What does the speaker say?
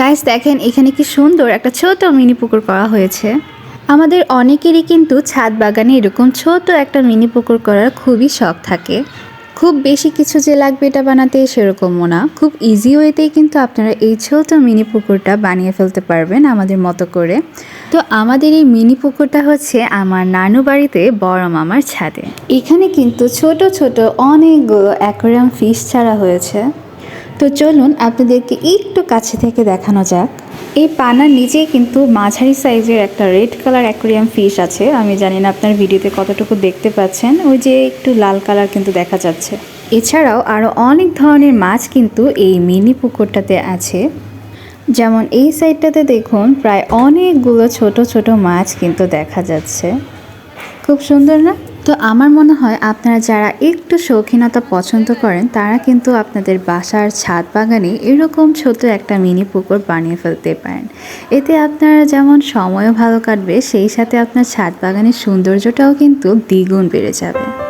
Guys দেখেন এখানে কি সুন্দর একটা ছোট মিনি পুকুর করা হয়েছে। আমাদের অনেকেরই কিন্তু ছাদ বাগানে এরকম ছোট একটা মিনি পুকুর করার খুবই শখ থাকে। খুব বেশি কিছু যে লাগবে এটা বানাতে সেরকমও না, খুব ইজি ওয়েতেই কিন্তু আপনারা এই ছোট মিনি পুকুরটা বানিয়ে ফেলতে পারবেন আমাদের মতো করে। তো আমাদের এই মিনি পুকুরটা হচ্ছে আমার নানু বাড়িতে বড় মামার ছাদে। এখানে কিন্তু ছোট ছোট অনেকগুলো অ্যাকোয়ারিয়াম ফিশ ছাড়া হয়েছে। তো চলুন আপনাদেরকে একটু কাছে থেকে দেখানো যাক। এই পানার নিচেই কিন্তু মাঝারি সাইজের একটা রেড কালার অ্যাকোয়ারিয়াম ফিশ আছে। আমি জানি না আপনার ভিডিওতে কতটুকু দেখতে পাচ্ছেন, ওই যে একটু লাল কালার কিন্তু দেখা যাচ্ছে। এছাড়াও আরও অনেক ধরনের মাছ কিন্তু এই মিনি পুকুরটাতে আছে। যেমন এই সাইডটাতে দেখুন প্রায় অনেকগুলো ছোট ছোট মাছ কিন্তু দেখা যাচ্ছে। খুব সুন্দর না? তো আমার মনে হয় আপনারা যারা একটু শৌখিনতা পছন্দ করেন তারা কিন্তু আপনাদের বাসার ছাদ বাগানে এরকম ছোট একটা মিনি পুকুর বানিয়ে ফেলতে পারেন। এতে আপনারা যেমন সময়ও ভালো কাটবে, সেই সাথে আপনার ছাদ বাগানের সৌন্দর্যটাও কিন্তু দ্বিগুণ বেড়ে যাবে।